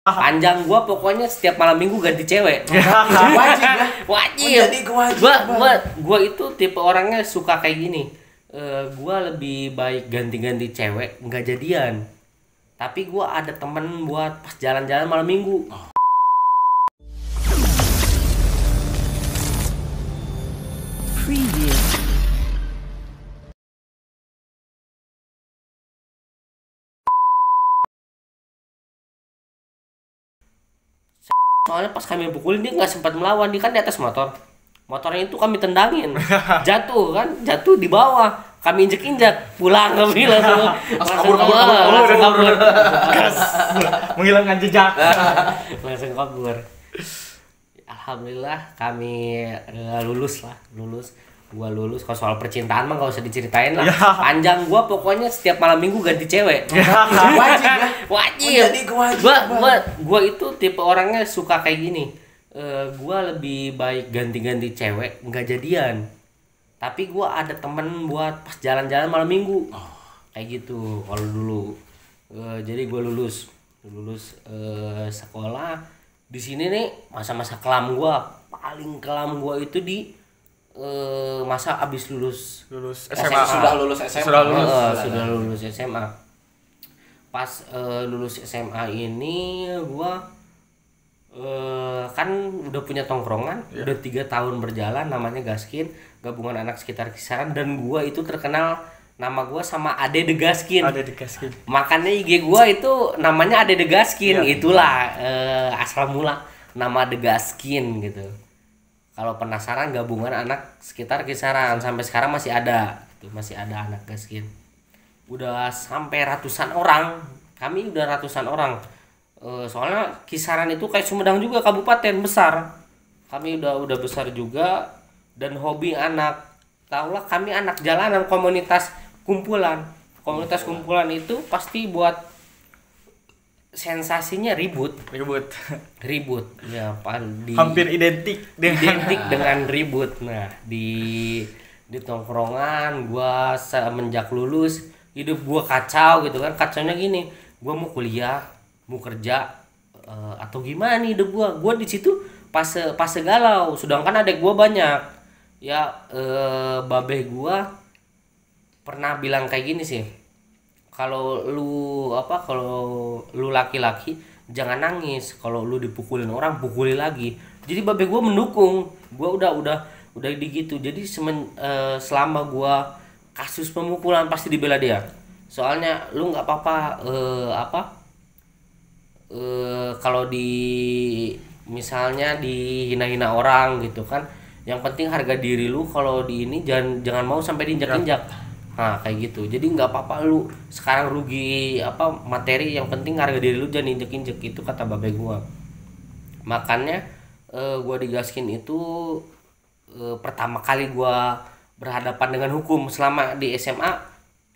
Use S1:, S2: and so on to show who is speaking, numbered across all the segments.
S1: Panjang gua pokoknya setiap malam minggu ganti cewek.
S2: Wajib ya.
S1: Wajib.
S2: Menjadi kewajiban.
S1: Gua itu tipe orangnya suka kayak gini. Gua lebih baik ganti-ganti cewek nggak jadian. Tapi gua ada temen buat pas jalan-jalan malam minggu.
S3: Preview.
S1: Soalnya pas kami pukulin dia nggak sempat melawan, dia kan di atas motornya itu kami tendangin, jatuh di bawah, kami injek pulang kami langsung kabur.
S4: Gas. Menghilangkan jejak.
S1: Langsung kabur. Alhamdulillah kami lulus. Gua lulus. Kalau soal percintaan mah gak usah diceritain lah.
S4: Ya.
S1: Panjang gua pokoknya setiap malam minggu ganti cewek.
S2: Wajib ya.
S1: Wajib.
S2: Menjadi kewajiban.
S1: Gua itu tipe orangnya suka kayak gini. Gua lebih baik ganti-ganti cewek nggak jadian. Tapi gua ada temen buat pas jalan-jalan malam minggu. Kayak gitu kalau dulu. Jadi gua lulus sekolah di sini nih. Masa-masa kelam gua paling kelam gua itu di masa abis lulus
S4: SMA.
S2: Sudah lulus SMA.
S1: sudah lulus SMA. Pas lulus SMA ini gua kan udah punya tongkrongan, udah 3 tahun berjalan, namanya Gaskin, gabungan anak sekitar kisaran, dan gua itu terkenal nama gua sama Ade The Gaskin. Makanya IG gua itu namanya Ade The Gaskin. Itulah asal mula nama The Gaskin gitu. Kalau penasaran, gabungan anak sekitar kisaran, sampai sekarang masih ada anak Gaskin. Udah sampai ratusan orang. Kami udah ratusan orang. Soalnya kisaran itu kayak Sumedang juga, kabupaten besar. Kami udah besar juga, dan hobi anak. Tahulah kami anak jalanan, komunitas kumpulan. Komunitas kumpulan itu pasti buat sensasinya ribut ya,
S4: hampir identik
S1: dengan ribut. Nah, di tongkrongan gua semenjak lulus hidup gua kacau gitu kan. Kacaunya gini, gua mau kuliah, mau kerja, atau gimana nih hidup gua di situ pas galau. Sedangkan adek gua banyak ya. Babe gua pernah bilang kayak gini sih, kalau lu laki-laki jangan nangis, kalau lu dipukulin orang pukuli lagi. Jadi babe gua mendukung gua, udah gitu. Jadi selama gua kasus pemukulan pasti dibela dia. Soalnya lu nggak apa-apa kalau misalnya dihina-hina orang gitu kan. Yang penting harga diri lu, kalau di ini jangan mau sampai diinjak-injak. Nah, kayak gitu. Jadi nggak apa-apa lu sekarang rugi materi, yang penting harga diri lu jangan injek-injek, itu kata babe gua. Makanya gua digaskin itu pertama kali gua berhadapan dengan hukum selama di SMA,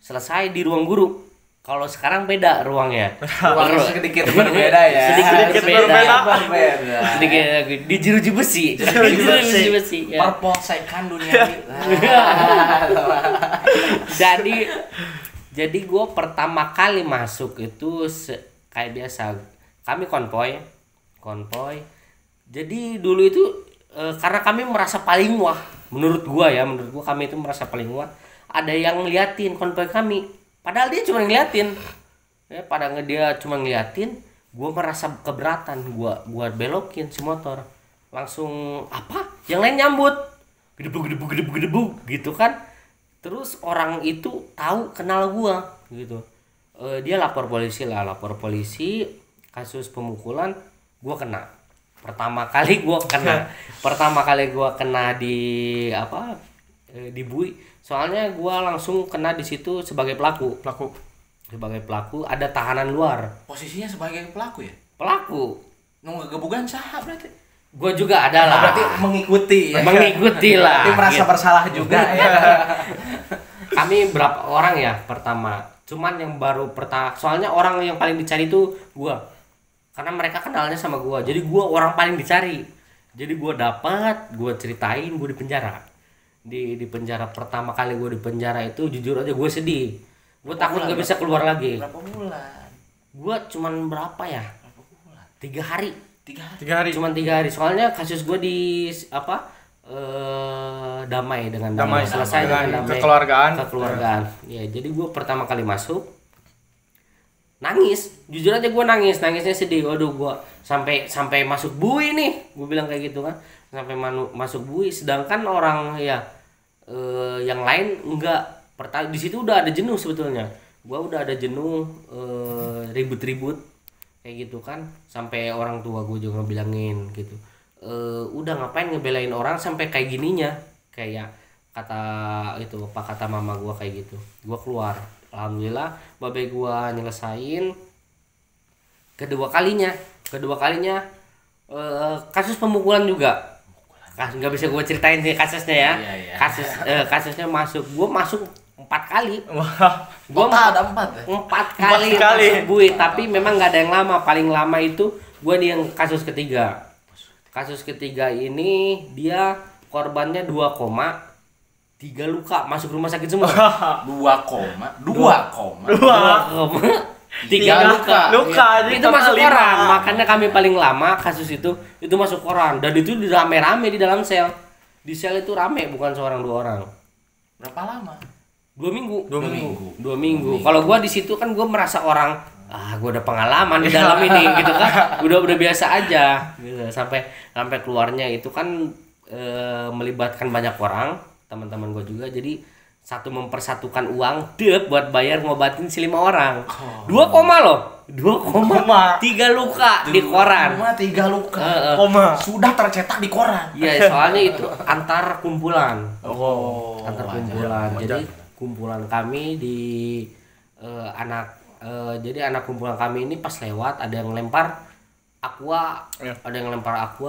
S1: selesai di ruang guru. Kalau sekarang beda ruangnya.
S2: Ruangnya sedikit berbeda ya.
S1: Sedikit berbeda. Di jeruji besi. Ya.
S2: Perpolsekan duniawi.
S1: Jadi gue pertama kali masuk itu kayak biasa, kami konvoy. Jadi dulu itu karena kami merasa paling wah, menurut gua kami itu merasa paling wah. Ada yang ngeliatin konvoy kami, padahal dia cuma ngeliatin. Dia cuma ngeliatin, gua merasa keberatan, gua belokin si motor. Langsung yang lain nyambut, gedebuk gitu kan. Terus orang itu tahu, kenal gua gitu. Dia lapor polisi kasus pemukulan. Gua kena. Pertama kali gua kena di Bui. Soalnya gua langsung kena di situ sebagai pelaku. Ada tahanan luar.
S2: Posisinya sebagai pelaku ya?
S1: Pelaku.
S2: Nunggu gebukan sah berarti.
S1: Gua juga ada lah.
S2: Berarti mengikuti ya.
S1: Mengikuti lah.
S2: Berarti merasa
S1: gitu.
S2: bersalah juga ya.
S1: Kami berapa orang ya pertama? Cuman yang baru soalnya orang yang paling dicari itu gua. Karena mereka kenalnya sama gua. Jadi gua orang paling dicari. Jadi gua ceritain gua di penjara. Di penjara pertama kali gua di penjara itu jujur aja gua sedih. Gua takut gak bisa keluar lagi.
S2: Berapa bulan?
S1: Gua cuman berapa ya? 3 3 hari.
S2: 3 hari.
S4: 3 hari.
S1: Cuman 3 hari. Soalnya kasus gue di apa? Damai dengan damai. Selesai dengan damai. Kekeluargaan. Ya, jadi gue pertama kali masuk nangis. Jujur aja gue nangisnya sedih. Waduh, gue sampai masuk bui nih. Gue bilang kayak gitu kan. Sampai masuk bui, sedangkan orang ya yang lain enggak. Di situ udah ada jenuh sebetulnya. Gua udah ada jenuh ribut-ribut kayak gitu kan, sampai orang tua gue juga bilangin gitu, udah ngapain ngebelain orang sampai kayak gininya, kayak kata mama gue kayak gitu. Gua keluar, alhamdulillah babe gua nyelesain. Kedua kalinya kasus pemukulan juga. Nggak bisa gue ceritain sih kasusnya ya.
S2: Iya.
S1: Kasusnya gue masuk 4 kali.
S2: Wah,
S1: Gua
S2: ada 4 ya?
S1: 4 kali masuk bui, tapi memang nggak ada yang lama. Paling lama itu gue nih yang kasus ketiga. Kasus ketiga ini dia korbannya 2,3 luka, masuk rumah sakit semua.
S2: 2,3
S1: luka. Itu masuk
S4: 5.
S1: koran. Makanya kami paling lama kasus itu masuk koran, dan itu rame-rame di dalam sel. Di sel itu rame, bukan seorang 2 orang.
S2: Berapa lama?
S1: 2 minggu.
S2: 2 minggu.
S1: 2 minggu. Kalau gua di situ kan gua merasa orang, gua udah pengalaman di dalam ini gitu kan. Udah biasa aja gitu. Sampai keluarnya itu kan melibatkan banyak orang, teman-teman gua juga. Jadi satu mempersatukan uang buat bayar ngobatin si 5 orang. 2,3 luka di koran.
S2: 3 luka.
S4: Koma.
S2: Sudah tercetak di koran.
S1: Iya, soalnya itu antar kumpulan.
S2: Wajar.
S1: Jadi kumpulan kami di jadi anak kumpulan kami ini pas lewat ada yang lempar aqua,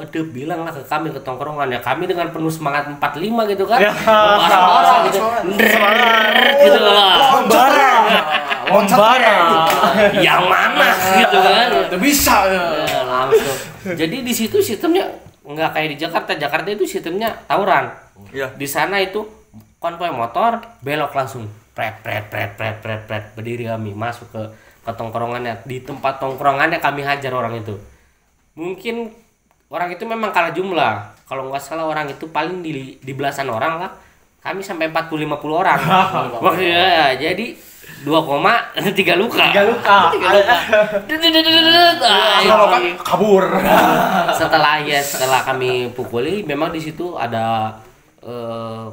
S1: dia bilang lah ke kami, ke tongkrongan ya, kami dengan penuh semangat 45 gitu kan. Orang-orang gitu. Gitu lah.
S4: Membara.
S1: Yang mana gitu kan.
S2: Udah bisa ya.
S1: Langsung. Jadi di situ sistemnya nggak kayak di Jakarta. Jakarta itu sistemnya tawuran.
S4: Iya.
S1: Di sana itu konvoy motor belok langsung pret berdiri kami masuk ke tongkrongannya. Di tempat tongkrongannya kami hajar orang itu. Mungkin orang itu memang kalah jumlah. Kalau nggak salah orang itu paling di belasan orang lah. Kami sampai 40-50 orang. Wah, jadi 2,3 luka.
S4: 3 luka.
S2: Kabur.
S1: Setelah kami pukuli, memang di situ ada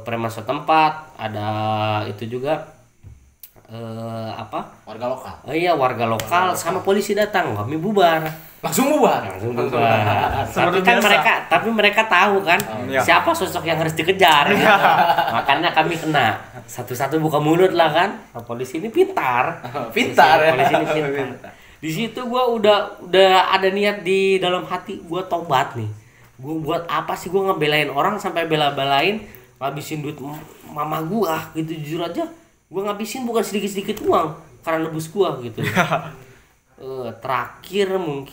S1: preman setempat, ada itu juga
S2: Warga lokal.
S1: Oh iya, warga lokal sama polisi datang, kami bubar.
S2: Langsung bubar.
S1: Tapi mereka tahu kan siapa sosok yang harus dikejar. Makanya kami kena. Satu-satu buka mulut lah kan. Polisi ini pintar. Polisi ini pintar. Di situ gua udah ada niat di dalam hati, gua tobat nih. Gua buat apa sih gua ngebelain orang sampai bela-belain ngabisin duit mama gua gitu. Jujur aja, gua ngabisin bukan sedikit-sedikit uang karena nebus gua gitu. Terakhir yang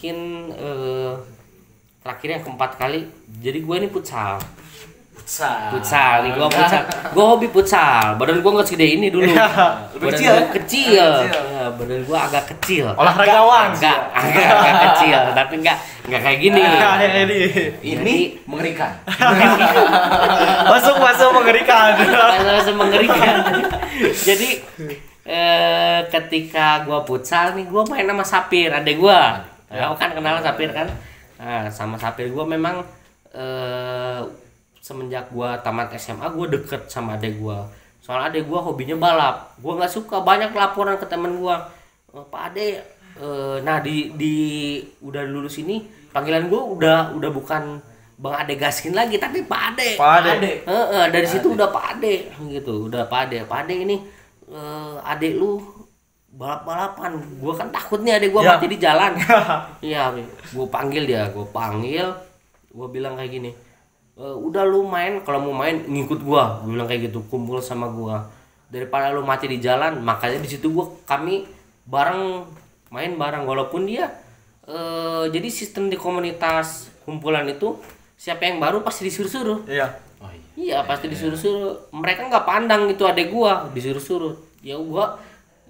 S1: keempat kali, jadi gue ini futsal nih, gue hobi futsal. Badan gue nggak segede ini dulu. Badan gue kecil. Badan gue agak kecil,
S4: olahragawan
S1: agak kecil, tapi nggak kayak gini.
S2: Ini mengerikan.
S4: masuk mengerikan.
S1: Jadi ketika gua futsal nih, gua main sama Sapir, adek gua. Kau kan kenal Sapir kan? Nah, sama Sapir gua memang semenjak gua tamat SMA gua deket sama adek gua. Soalnya adek gua hobinya balap. Gua nggak suka banyak laporan ke temen gua. Pak Ade, nah di udah lulus ini panggilan gua udah bukan Bang Ade Gaskin lagi, tapi Pak Ade. Dari situ udah Pak Ade gitu, udah Pak Ade ini. Adek lu balap-balapan, gua kan takutnya adek gua mati di jalan. Iya, gua panggil, gua bilang kayak gini, udah lu main, kalau mau main ngikut gua bilang kayak gitu, kumpul sama gua daripada lu mati di jalan. Makanya di situ kami main bareng walaupun dia jadi sistem di komunitas kumpulan itu siapa yang baru pasti disuruh-suruh. Iya, pasti disuruh-suruh. Mereka nggak pandang itu adek gua, disuruh-suruh. Ya gua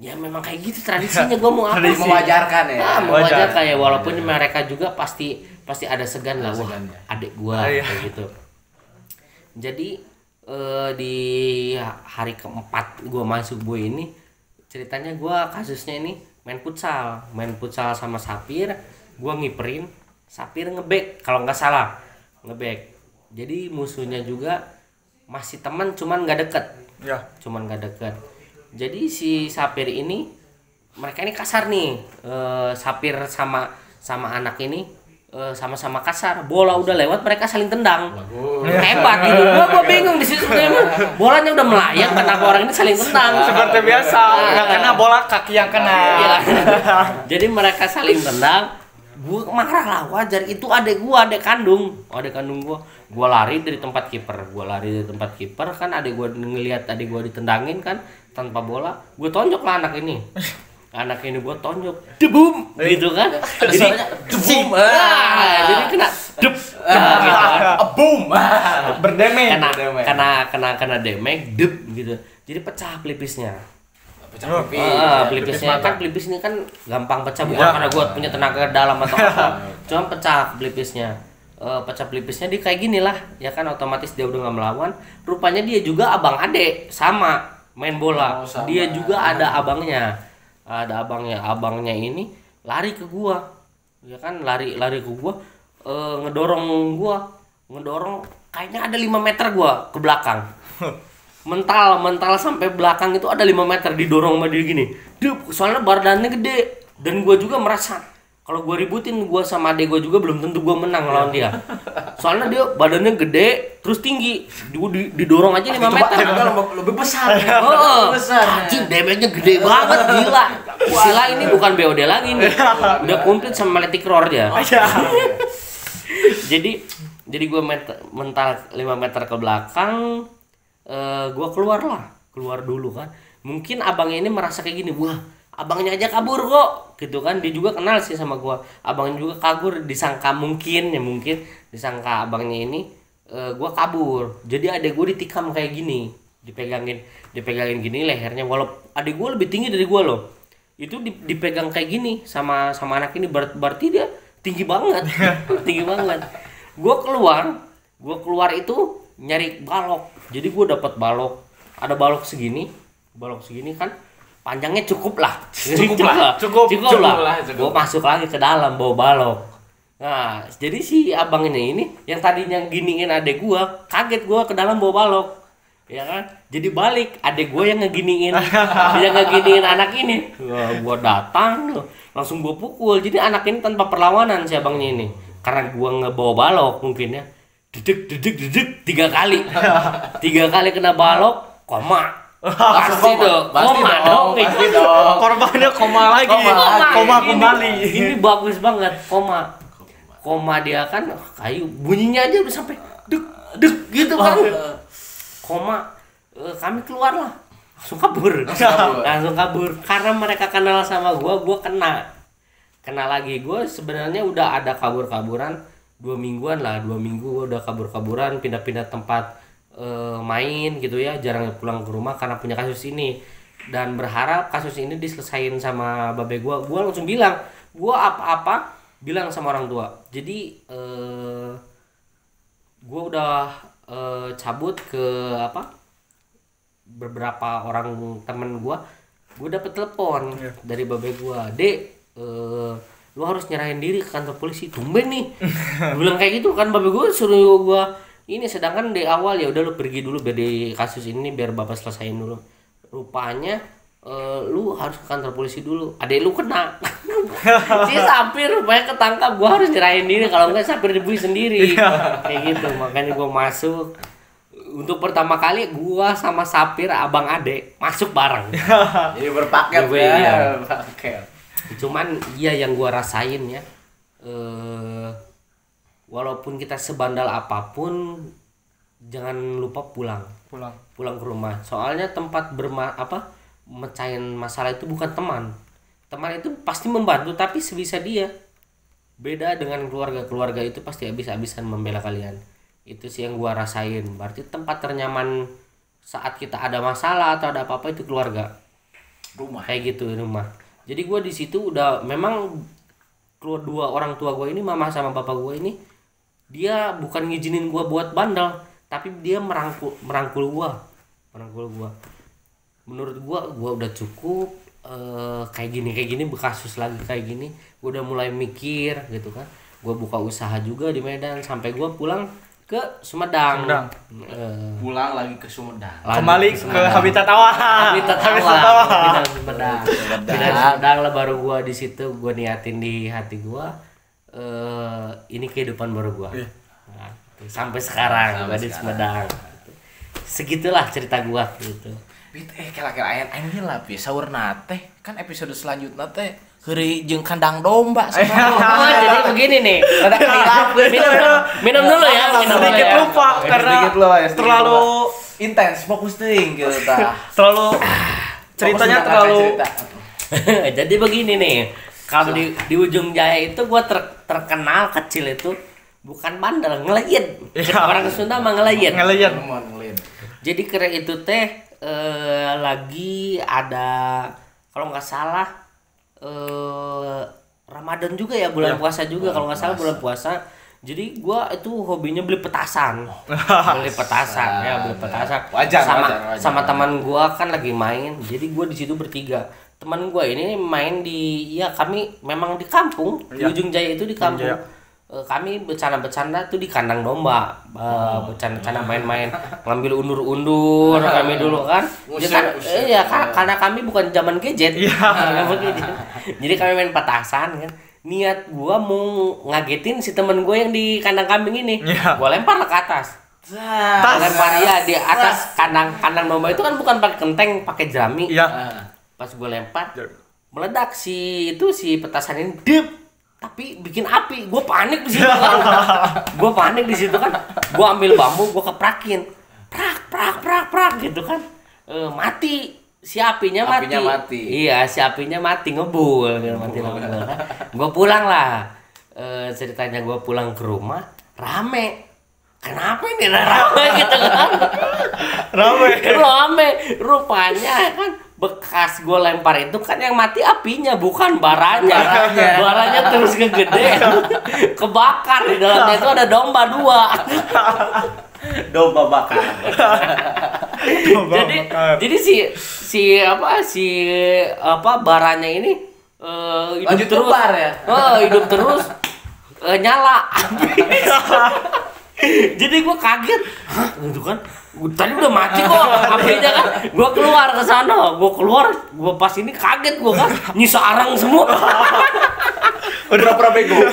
S1: ya memang kayak gitu tradisinya. Gua mau apa sih?
S2: Mewajarkan ya.
S1: Mewajarkan ya, walaupun mereka juga pasti ada segan lah, wah
S2: segan, ya.
S1: adik gua kayak gitu. Jadi di hari keempat gua masuk boy ini, ceritanya gua kasusnya ini main futsal sama Sapir. Gua ngiperin, Sapir ngeback kalau nggak salah, ngeback. Jadi musuhnya juga masih teman, cuman nggak deket. Jadi si Sapir ini, mereka ini kasar nih. Sapir sama anak ini sama-sama kasar. Bola udah lewat, mereka saling tendang. Hebat gitu. Gua bingung di situ. Bolanya udah melayang, kenapa orang ini saling tendang?
S4: Seperti biasa, yang kena bola kaki yang kena.
S1: Iya. Jadi mereka saling tendang. Gua marah lah, wajar. Itu adek kandung gua. Gua lari dari tempat kiper. Kan adek gua ngelihat adek gua ditendangin kan tanpa bola. Gua tonjok lah anak ini. Gua tonjok, debum gitu kan. Jadi debum. Jadi kena dep.
S2: Boom.
S4: Berdamage.
S1: Kena damage, dep gitu. Jadi pecah pelipisnya.
S2: Pelipis
S1: Kan pelipis ini kan gampang pecah, bukan karena gue punya tenaga dalam atau apa. Cuma pecah pelipisnya. Pecah pelipisnya dia kayak gini lah, ya kan otomatis dia udah nggak melawan. Rupanya dia juga abang adek sama main bola. Dia juga ada abangnya. Abangnya ini lari ke gua. Ya kan lari ke gua, ngedorong kayaknya ada 5 meter gua ke belakang. mental sampai belakang itu ada 5 meter, didorong sama dia gini. Soalnya badannya gede dan gua juga merasa kalau gua ributin, gua sama adek gua juga belum tentu gua menang lawan dia. Soalnya dia badannya gede terus tinggi. Didorong aja 5 meter.
S2: Lebih besar.
S1: Anjing, damage-nya gede banget, gila. Sila ini bukan BOD lagi nih. Udah komplit sama Letic Roar dia. Jadi gua mental 5 meter ke belakang. Gua keluar dulu kan. Mungkin abangnya ini merasa kayak gini, wah abangnya aja kabur kok gitu kan. Dia juga kenal sih sama gua, abangnya juga kabur, disangka mungkin disangka abangnya ini gua kabur. Jadi adek gua ditikam kayak gini, dipegangin gini lehernya. Walaupun adek gua lebih tinggi dari gua loh, itu dipegang kayak gini sama anak ini, berarti dia tinggi banget. Gua keluar itu nyari balok. Jadi gue dapat balok, ada balok segini kan, panjangnya cukup lah. Gue masuk lagi ke dalam bawa balok. Nah, jadi si abang ini yang tadinya giniin adek gue, kaget gue ke dalam bawa balok, ya kan? Jadi balik, adek gue yang ngeginiin anak ini. Gue datang, langsung gue pukul. Jadi anak ini tanpa perlawanan si abangnya ini, karena gue ngebawa balok mungkin ya. Dedek 3 kali kena balok, koma. Pasti dong.
S4: Korbannya koma lagi. Koma kembali.
S1: Ini bagus banget, koma dia kan kayu, bunyinya aja udah sampai dek gitu kan. Koma, kami keluar lah, langsung kabur karena mereka kenal sama gua kena lagi. Gua sebenarnya udah ada kabur-kaburan 2 mingguan lah, 2 minggu udah kabur-kaburan, pindah-pindah tempat main gitu ya, jarang pulang ke rumah karena punya kasus ini. Dan berharap kasus ini diselesain sama babe gua langsung bilang, gua apa-apa bilang sama orang tua. Jadi gua udah cabut ke beberapa orang temen gua dapet telepon dari babe gua, "Dek, lu harus nyerahin diri ke kantor polisi." Tumben nih bilang kayak gitu kan babe gue, suruh gue ini. Sedangkan di awal ya udah lu pergi dulu biar di kasus ini biar bapak selesain dulu. Rupanya lu harus ke kantor polisi dulu, adek lu kena. Si Sapir rupanya ketangkap, gue harus nyerahin diri, kalau enggak Sapir dibui sendiri. Kayak gitu, makanya gue masuk. Untuk pertama kali gue sama Sapir abang adek masuk bareng.
S2: Jadi berpaket ya. Berpaket.
S1: Cuman iya yang gua rasain ya, walaupun kita sebandal apapun jangan lupa pulang ke rumah. Soalnya tempat mecahin masalah itu bukan teman itu pasti membantu, tapi sebisa dia. Beda dengan keluarga itu pasti habis-habisan membela kalian. Itu sih yang gua rasain. Berarti tempat ternyaman saat kita ada masalah atau ada apa-apa itu keluarga.
S2: Rumah.
S1: kayak gitu rumah. Jadi gue di situ udah memang kedua orang tua gue ini, mama sama bapak gue ini, dia bukan ngizinin gue buat bandel, tapi dia merangkul gue. Menurut gue udah cukup, kayak gini berkasus lagi kayak gini, gue udah mulai mikir gitu kan. Gue buka usaha juga di Medan sampai gue pulang ke Sumedang.
S2: Pulang lagi ke Sumedang.
S4: Kembali ke habitat awal.
S1: Habitat awal. Pindah Sumedang. Pindah Sumedang lah, baru gua di situ gua niatin di hati gua, ini kehidupan baru gua. Nah, sampai sekarang gua di Sumedang. Segitulah cerita gua gitu.
S2: Kira-kira aing lah saur nate kan episode selanjutnya teh heuri jeung kandang domba sama.
S1: Oh, jadi begini nih. Minum dulu ya,
S4: Sedikit lupa karena terlalu
S2: intens fokus ting gitu tah.
S4: terlalu ceritanya terlalu
S1: Jadi begini nih. Kalau di Ujung Jaya itu gua terkenal kecil itu bukan bandel, ngelayet. Orang Sunda mah ngelayet. Jadi kira itu teh lagi ada, kalau nggak salah Ramadan juga ya, bulan puasa juga kalau nggak salah bulan puasa. Jadi gua itu hobinya beli petasan. Beli petasan.
S2: Wajar,
S1: sama teman gua kan lagi main. Jadi gua di situ bertiga. Teman gua ini main kami memang di kampung, di Ujung Jaya itu di kampung. Kami bercanda-bercanda tuh di kandang domba, bercanda-bercanda main-main, ngambil undur-undur kami dulu kan. Karena kami bukan zaman gadget. Jadi kami main petasan kan. Niat gua mau ngagetin si temen gue yang di kandang kambing ini. Gua lempar ke atas. Lempar di atas kandang domba itu kan bukan pakai kenteng, pakai jerami. Pas gua lempar, meledak si petasan ini, dip. Tapi bikin api, gue panik di situ kan. Gue ambil bambu, gue keprakin, prak gitu kan. Mati, si apinya mati. Iya, si apinya mati, ngebul, mati. Gue pulang lah. Ceritanya gue pulang ke rumah, rame. Kenapa ini rame gitu kan? Rame, rupanya kan. Bekas gue lempar itu kan yang mati apinya, bukan baranya. Baranya terus kegede, kebakar. Di dalamnya itu ada domba 2.
S2: Domba bakar.
S1: Jadi si baranya ini hidup terus. Ya? Hidup terus, nyala api. Jadi gue kaget, gitu kan. Tadi udah mati kok apinya kan. Gue keluar ke sana, gue pas ini kaget gue kan, nyisa arang semua.
S2: Udah bego.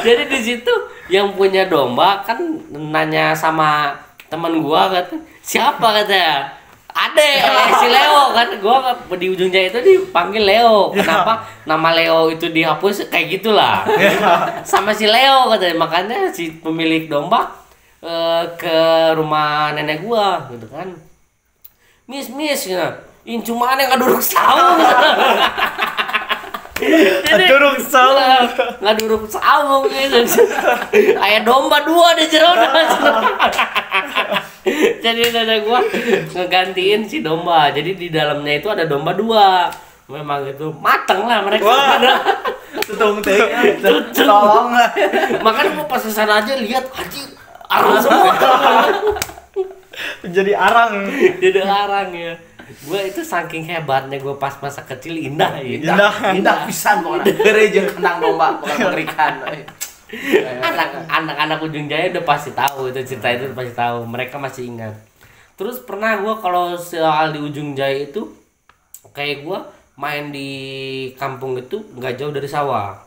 S1: Jadi di situ yang punya domba kan nanya sama teman gue, kata siapa, katanya Ade, si Leo kan. Gue di Ujung Jaya itu dipanggil Leo. Kenapa nama Leo itu dihapus kayak gitulah. Sama si Leo katanya. Makanya si pemilik domba ke rumah nenek gua gitu kan. Miss ya. Incu mana ngaduruk saung. Ngaduruk saung gitu. Aya domba 2 di jero. Jadi nenek gua ngegantiin si domba. Jadi di dalamnya itu ada domba 2. Memang itu mateng lah mereka.
S2: Tutung tolong lah.
S1: Makanya gua pas kesana aja lihat anjing arang semua.
S4: Jadi arang
S1: Ya. Gue itu saking hebatnya gue pas masa kecil indah
S2: pisan pokoknya. Gereja kandang domba bukan mengerikan.
S1: Anak-anak Ujung Jaya udah pasti tahu itu cerita itu, pasti tahu. Mereka masih ingat. Terus pernah gue kalau soal di Ujung Jaya itu kayak gue main di kampung itu nggak jauh dari sawah.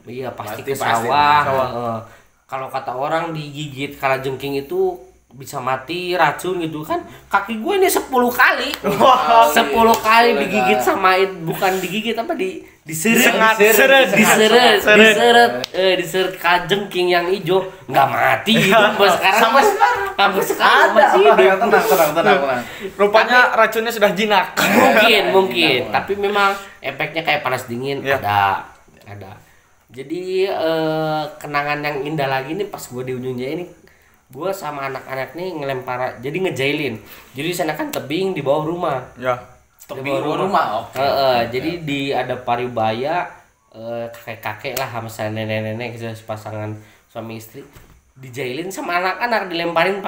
S1: Iya pasti ke sawah. Kalau kata orang digigit kalajengking itu bisa mati racun gitu kan. Kaki gue ini 10 kali. 10 kali digigit sama, bukan digigit apa, diseret kalajengking yang hijau, nggak mati gitu. Sampai sekarang masih hidup.
S2: Tenang.
S4: Rupanya racunnya sudah jinak.
S1: Mungkin. Tapi memang efeknya kayak panas dingin. Ada. Jadi kenangan yang indah lagi nih pas gue di Ujung Jaya ini, gue sama anak-anak nih ngelempar, jadi ngejailin. Jadi di sana kan tebing di bawah rumah.
S2: Di bawah rumah. Oke.
S1: Jadi ada Paribaya, kakek-kakek lah sama nenek-nenek gitu, pasangan suami istri dijailin sama anak-anak, dilemparin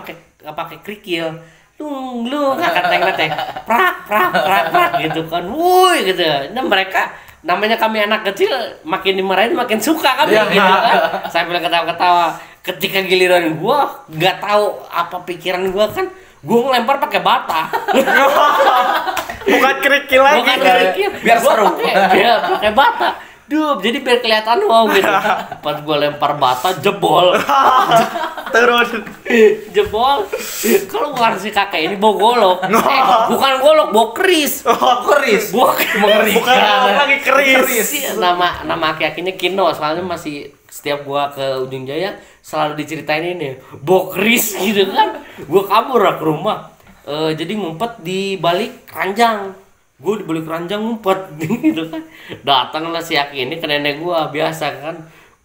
S1: pakai kerikil. Lu kata teh prak gitu kan. Wuih gitu. Nah mereka namanya kami anak kecil makin dimarahin makin suka kami gitu kan. Sambil ketawa-ketawa. Ketika giliran gua nggak tahu apa pikiran gua kan, gua ngelempar pakai bata.
S4: Bukan kerikil lagi.
S1: Bukan kerikil. Biar seru. Pakai bata. Duh, jadi biar kelihatan wow gitu. Pas gua lempar bata jebol.
S4: Turun.
S1: Jebol. Kalau bukan si kakek ini bawa golok. Bukan golok, bawa keris.
S2: Keris.
S4: Bukan lagi keris.
S1: Nama aki-akinya Kino, soalnya masih setiap gua ke Ujung Jaya selalu diceritain ini bawa keris gitu kan. Gua kabur lah ke rumah. Jadi ngumpet di balik ranjang. Gue di balik ranjang ngumpet gitu kan. Datanglah si Aki ini ke nenek gua biasa kan.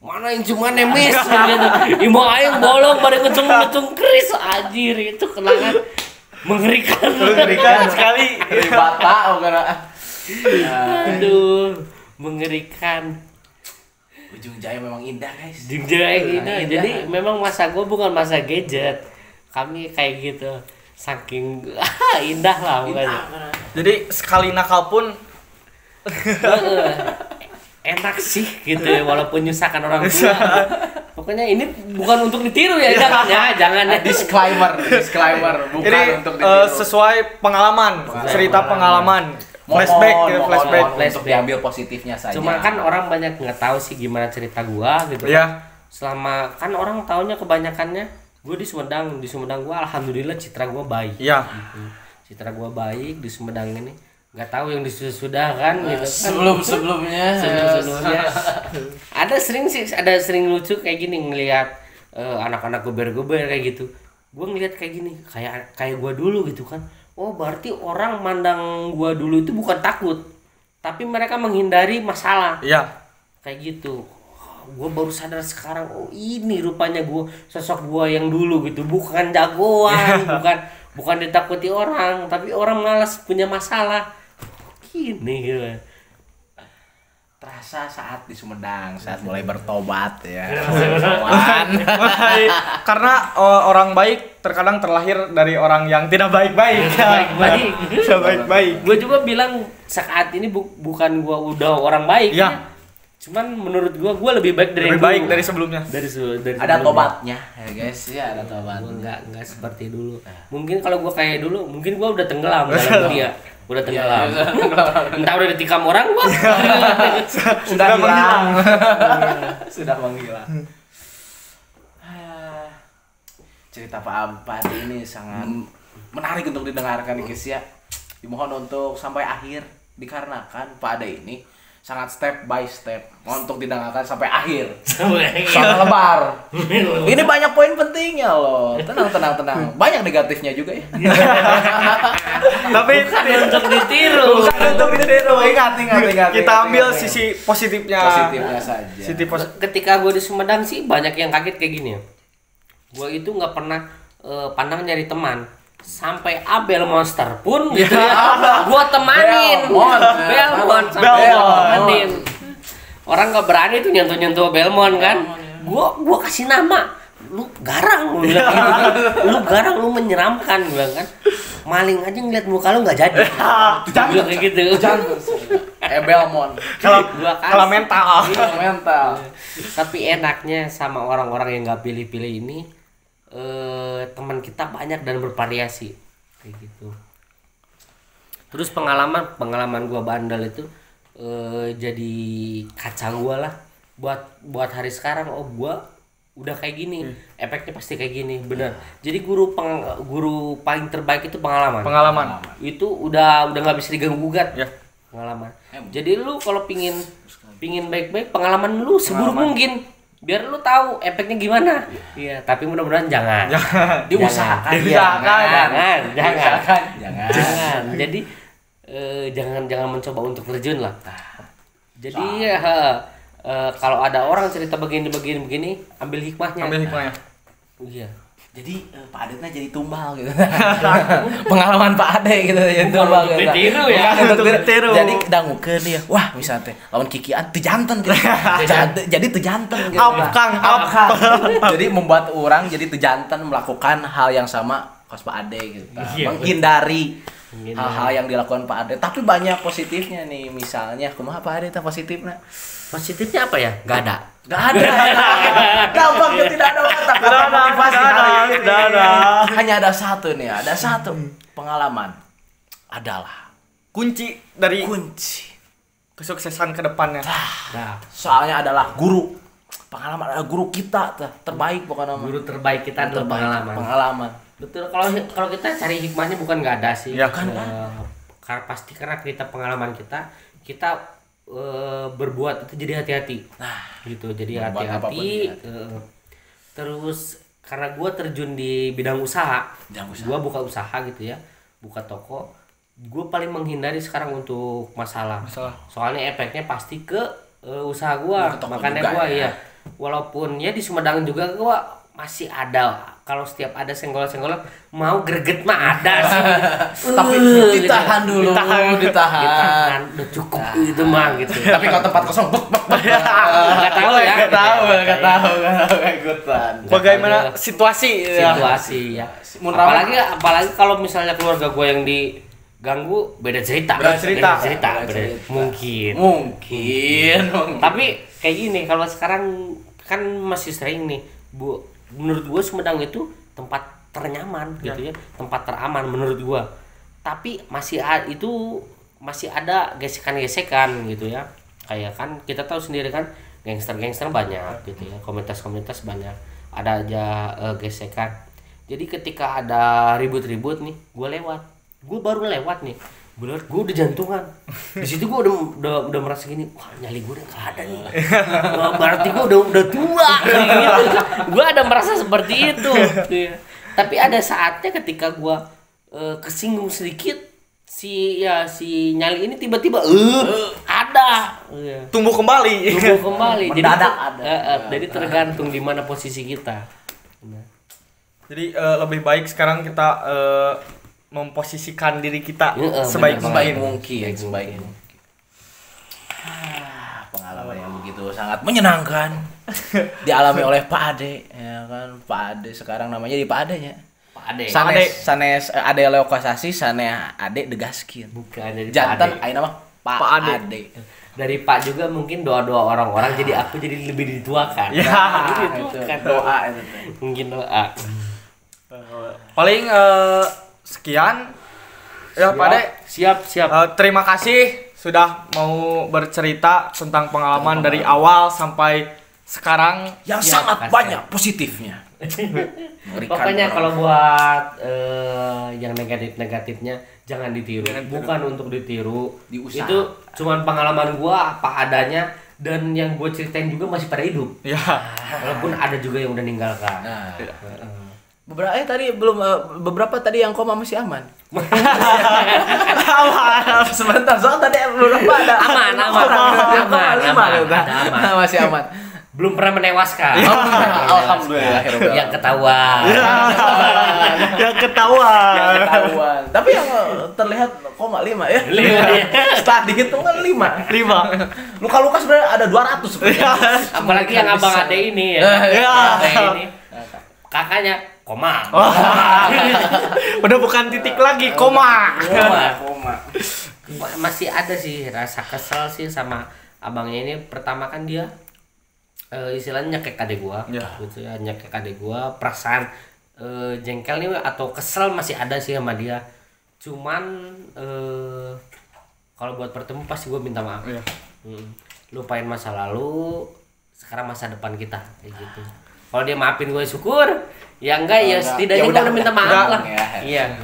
S1: Mana yang cuma nemis gitu. Ibu aing bolong pada ngecung keris anjir, itu kenangan mengerikan
S4: sekali.
S2: Dari bata bukan.
S1: Aduh, mengerikan.
S2: Ujung Jaya memang indah, guys.
S1: Ujung Jaya indah. Jadi memang masa gua bukan masa gadget. Kami kayak gitu. Saking indah lah pokoknya.
S4: Jadi sekali nakal pun
S1: enak sih gitu ya, walaupun nyusahkan orang tua. Pokoknya ini bukan untuk ditiru ya, jangan ya.
S2: Disclaimer bukan
S4: ini
S2: untuk ditiru.
S4: sesuai pengalaman, cerita pengalaman. Flashback
S2: untuk diambil positifnya saja.
S1: Cuma kan orang banyak nggak tahu sih gimana cerita gua gitu.
S4: Iya.
S1: Selama kan orang taunya kebanyakannya gua di Sumedang gua alhamdulillah citra gua baik.
S4: Iya.
S1: Gitu. Citra gua baik di Sumedang ini. Nggak tahu yang sudah kan gitu.
S2: Sebelumnya
S1: ada sering lucu kayak gini ngelihat anak-anak gober-gober kayak gitu. Gua ngelihat kayak gini, kayak gua dulu gitu kan. Oh, berarti orang mandang gua dulu itu bukan takut, tapi mereka menghindari masalah.
S4: Iya.
S1: Kayak gitu. Gue baru sadar sekarang, oh ini rupanya sosok gue yang dulu gitu, bukan jagoan, bukan ditakuti orang, tapi orang malas punya masalah. Gini gitu.
S2: terasa saat di Sumedang, saat mulai bertobat ya.
S4: Karena orang baik terkadang terlahir dari orang yang tidak baik-baik. Baik-baik.
S1: Gue juga bilang saat ini bukan gue udah orang baik.
S4: Ya.
S1: Cuman menurut gue lebih baik
S4: dari sebelumnya.
S1: Dari
S2: ada tobatnya ya guys, ya ada tobat.
S1: Gue nggak seperti dulu. Mungkin kalau gue kayak dulu, mungkin gue udah tenggelam dalam dunia. Udah tenggelam. Entah udah ditikam orang gua.
S2: Sudah menghilang. Sudah menghilang. Cerita Pak Ampan ini sangat menarik untuk didengarkan guys ya. Dimohon untuk sampai akhir dikarenakan Pak Ade ini sangat step by step untuk didengarkan sampai akhir. Sampai lebar. Ini banyak poin pentingnya loh. Tenang. Banyak negatifnya juga ya.
S4: Tapi
S1: untuk ditiru.
S2: Bukan untuk ditiru. Ingat.
S4: Kita ambil sisi positifnya.
S2: Positifnya saja.
S1: Ketika gue di Sumedang sih banyak yang kaget kayak gini ya. Gue itu nggak pernah pandang nyari teman. Sampai Abel Monster pun gitu ya. Gua temanin. Belmont temanin. Orang enggak berani tuh nyentuh Belmont kan. Gua kasih nama. Lu garang lu bilang gitu kan. Lu garang, lu menyeramkan bilang kan. Maling aja ngeliat muka lu enggak jadi. Bilang kayak gitu.
S2: Belmont.
S4: Kalau mental.
S1: Tapi enaknya sama orang-orang yang enggak pilih-pilih ini, teman kita banyak dan bervariasi kayak gitu. Terus pengalaman gua bandel itu jadi kaca gua lah buat hari sekarang. Oh, gua udah kayak gini, efeknya pasti kayak gini, bener. Jadi guru paling terbaik itu pengalaman. Itu udah nggak bisa diganggu gugat ya. Pengalaman. Jadi lu kalau pingin baik-baik, pengalaman lu seburuk mungkin. Biar lu tahu efeknya gimana. Iya, tapi mudah-mudahan jangan.
S2: Diusahakan.
S1: Jangan. Jadi jangan mencoba untuk terjun lah. Jadi kalau ada orang cerita begini, ambil hikmahnya.
S4: Iya.
S2: Jadi Pak Adetnya jadi tumbal gitu. Pengalaman Pak Ade gitu jadi
S1: Bukan
S2: tumbal
S1: untuk
S2: gitu.
S1: ditiru ya.
S2: Bukan untuk
S4: Untuk ditiru.
S2: Jadi dangukeun dia. Wah, misalnya teh lawan Kikian teu janten gitu. Jadi teu janten gitu.
S4: Up, Kang, up.
S2: Jadi membuat orang jadi teu janten melakukan hal yang sama kos Pak Ade gitu.
S1: Iya,
S2: Menghindari hal-hal yang dilakukan Pak Ade. Tapi banyak positifnya nih. Misalnya kumaha Pak Ade teh positifnya?
S1: Positifnya apa ya? Gak ada.
S2: Gak ada. Gampang tidak ada kata motivasi hari ini.
S4: Tidak ada.
S2: Hanya ada satu nih, ada satu pengalaman adalah
S4: Kunci dari
S2: kunci.
S4: kesuksesan ke depannya.
S1: Nah,
S2: Soalnya adalah guru. Pengalaman adalah guru kita terbaik pokoknya.
S1: guru terbaik kita adalah
S2: Terbaik.
S1: pengalaman.
S2: Pengalaman.
S1: Betul, kalau kita cari hikmahnya bukan nggak ada sih.
S4: Ya,
S2: kan.
S1: Karena pasti karena kita pengalaman kita berbuat itu jadi hati-hati.
S2: Nah,
S1: Gitu, jadi
S2: Berbuat apapun
S1: hati-hati.
S2: ya.
S1: Terus karena gue terjun di bidang usaha,
S2: Bidang usaha.
S1: gue buka usaha gitu ya, buka toko. Gue paling menghindari sekarang untuk masalah. Soalnya efeknya pasti ke usaha gue.
S2: Ke toko
S1: Makanya
S2: juga
S1: gue
S2: ya.
S1: ya, walaupun ya di Sumedang juga gue masih ada. Kalau setiap ada senggol-senggolan mau greget mah ada sih.
S2: Tapi
S1: Gitu.
S2: ditahan dulu, ditahan.
S1: Ditahan, udah cukup gitu mah gitu.
S2: Tapi kalau tempat kosong,
S1: Nggak tahu ya.
S2: Nggak tahu ikutan.
S4: Bagaimana situasi? Ya.
S1: Situasi ya.
S2: Mun
S1: Apalagi kalau misalnya keluarga gue yang diganggu, beda cerita.
S4: Beda cerita.
S1: Beda. Mungkin.
S2: Mungkin.
S1: Tapi kayak gini, kalau sekarang kan masih sering nih, Bu. Menurut gue Sumedang itu tempat ternyaman gitu ya, tempat teraman menurut gue. Tapi masih ada gesekan-gesekan gitu ya. Kayak kan kita tahu sendiri kan, gangster-gangster banyak gitu ya, komunitas-komunitas banyak. Ada aja gesekan. Jadi ketika ada ribut-ribut nih, gue baru lewat nih, gue udah jantungan. Di situ gue udah merasa gini, wah nyali gue udah gak ada nih. Wah, berarti gue udah tua gitu. Gue ada merasa seperti itu. Tapi ada saatnya ketika gue kesinggung sedikit, si nyali ini tiba-tiba ada.
S4: Tumbuh kembali.
S2: Mendadak ada.
S1: Jadi tergantung di mana posisi kita.
S4: Jadi lebih baik sekarang kita memposisikan diri kita
S2: Sebaik
S4: sebaik
S2: mungkin. Pengalaman yang begitu sangat menyenangkan dialami oleh Pak Ade, ya kan. Pak Ade sekarang namanya di Pak Adenya.
S1: Pak Ade.
S2: Sanes Ade lokasasi sanes Ade degaskin.
S1: Bukan dari Pak
S2: Jantan
S1: Ade.
S2: ayeuna mah Pak
S4: Pak Ade.
S2: Ade.
S1: Dari Pak juga mungkin doa-doa orang-orang jadi aku jadi lebih dituakan.
S4: Ya,
S2: Itu doa itu teh.
S1: Mungkin doa.
S4: Paling sekian ya Pak Ade.
S1: Siap.
S4: Terima kasih sudah mau bercerita tentang pengalaman dari awal sampai sekarang.
S2: Yang
S1: Ya,
S2: sangat
S1: makasih.
S2: banyak positifnya.
S1: Pokoknya kalau buat yang negatifnya jangan ditiru. Bukan untuk ditiru.
S2: Diusaha.
S1: Itu cuman pengalaman gua apa adanya dan yang gua ceritain juga masih pada hidup.
S4: Ya.
S1: Walaupun ada juga yang udah ninggalkan.
S2: Nah, beberapa tadi yang koma masih aman. Sebentar, soal tadi beberapa ada.
S1: Aman.
S2: Masih aman.
S1: Belum pernah menewaskan.
S2: Alhamdulillah.
S1: Yang ketahuan.
S4: Yang ketahuan.
S2: Ketahuan. Tapi yang terlihat koma 5 ya.
S1: 5.
S2: Setelah dihitung kan 5.
S4: 5.
S2: Luka-luka sebenarnya ada 200 sebenarnya.
S1: Apalagi yang abang ade ini ya.
S4: Ya.
S1: Ade ini. Kakaknya koma.
S4: Udah bukan titik lagi, koma.
S2: Koma.
S1: Masih ada sih rasa kesel sih sama abangnya ini. Pertama kan dia istilahnya nyekek adek gua.
S4: Ya.
S1: Gitu ya, nyekek adek gua. Perasaan jengkel nih atau kesel masih ada sih sama dia. Cuman kalau buat bertemu pasti gua minta maaf.
S4: Iya.
S1: Lupain masa lalu, sekarang masa depan kita kayak gitu. Kalau dia maafin gue syukur, ya enggak ya setidaknya gue udah minta maaf lah. Iya.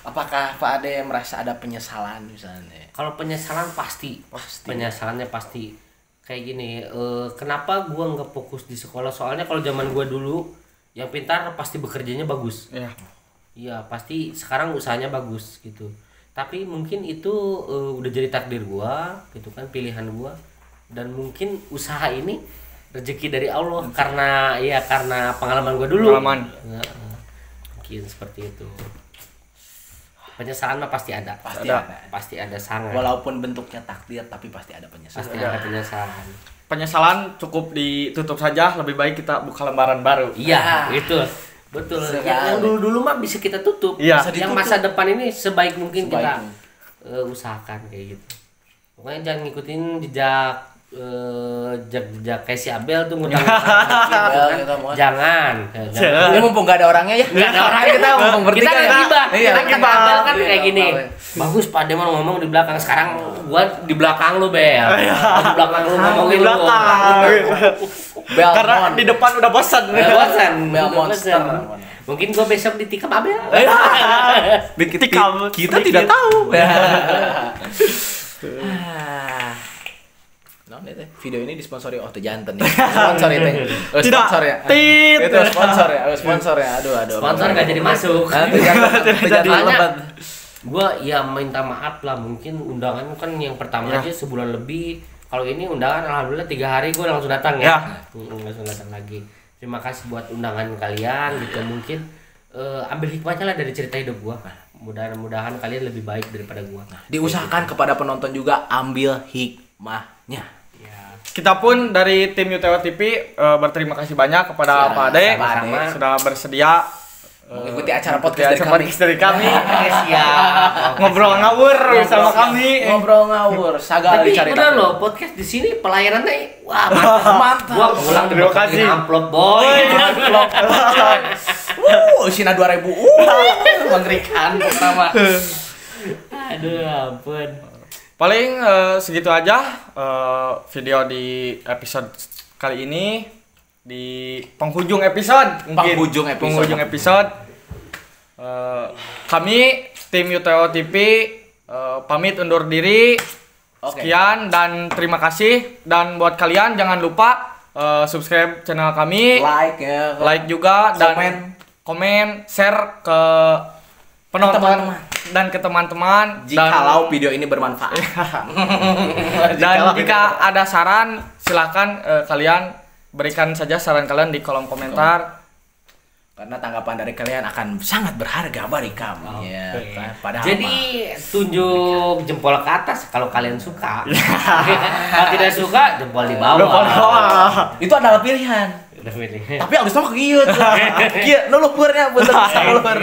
S2: Apakah Pak Ade merasa ada penyesalan misalnya?
S1: Kalau penyesalan pasti. Penyesalannya pasti. Kayak gini, kenapa gue nggak fokus di sekolah? Soalnya kalau zaman gue dulu, yang pintar pasti bekerjanya bagus.
S4: Iya.
S1: Iya, pasti sekarang usahanya bagus gitu. Tapi mungkin itu udah jadi takdir gue, gitu kan, pilihan gue. Dan mungkin usaha ini rezeki dari Allah karena pengalaman gue dulu. Mungkin seperti itu. Penyesalan mah pasti ada. Pasti ada sangat.
S2: Walaupun bentuknya takdir tapi pasti ada penyesalan.
S1: Pasti ada penyesalan.
S4: Penyesalan cukup ditutup saja, lebih baik kita buka lembaran baru.
S1: Iya, itu. Betul. Yang dulu mah bisa kita tutup.
S4: Iya.
S1: Yang masa depan ini sebaik mungkin kita usahakan kayak gitu. Pokoknya jangan ngikutin jejak kayak si Abel tuh ngutang jangan.
S2: Ini mumpung gak ada orangnya ya.
S1: Enggak ada orang kita ngomong bertiga. Kita gibah. Kita Abel kan kayak gini. Bagus Pak Demon ngomong di belakang, sekarang gua di belakang lu Bel. Di belakang lu ngomongin lu.
S4: Karena di depan udah bosan.
S2: Bel monster.
S1: Mungkin gua besok ditikam Abel.
S2: Kita tidak tahu. Video ini disponsori jantan ya. Sponsor itu. Sponsor ya. Itu sponsor ya. Aduh.
S1: Sponsor enggak jadi masuk.
S2: Jangan.
S1: Gua ya minta maaf lah, mungkin undangan kan yang pertama aja sebulan lebih. Kalau ini undangan alhamdulillah 3 hari gua langsung datang ya. Langsung datang lagi. Terima kasih buat undangan kalian gitu. Mungkin ambil hikmahnya lah dari cerita hidup gua. Mudah-mudahan kalian lebih baik daripada gua.
S2: Diusahakan kepada penonton juga ambil hikmahnya.
S4: Kita pun dari tim UTW TV berterima kasih banyak kepada Pak Ade sudah bersedia
S2: mengikuti acara podcast dari kami.
S1: Siap.
S4: Ngobrol ngawur bersama kami.
S2: Ngobrol ngawur, sagala dicari.
S1: Tapi bener loh, podcast di sini pelayanannya mantap. Gua pulang
S4: terima kasih.
S1: Amplop boy.
S2: Sina 2000. Mengerikan pertama.
S1: Aduh, ampun.
S4: Paling segitu aja video di episode kali ini, di penghujung episode mungkin. Penghujung episode. Kami tim UTO TV pamit undur diri. Sekian dan terima kasih, dan buat kalian jangan lupa subscribe channel kami, like juga, dan komen, share ke penonton dan ke teman-teman.
S2: Jikalau video ini bermanfaat.
S4: Dan jika ada saran silakan kalian berikan saja saran kalian di kolom komentar.
S2: Karena tanggapan dari kalian akan sangat berharga bagi kami. Padahal
S1: jadi tunjuk jempol ke atas kalau kalian suka. Kalau tidak suka jempol di bawah.
S2: Itu adalah pilihan. Tapi abis itu kieu. Kieu nu luhurnya bener luhur.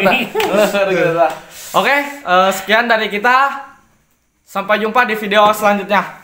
S4: Oke, sekian dari kita. Sampai jumpa di video selanjutnya.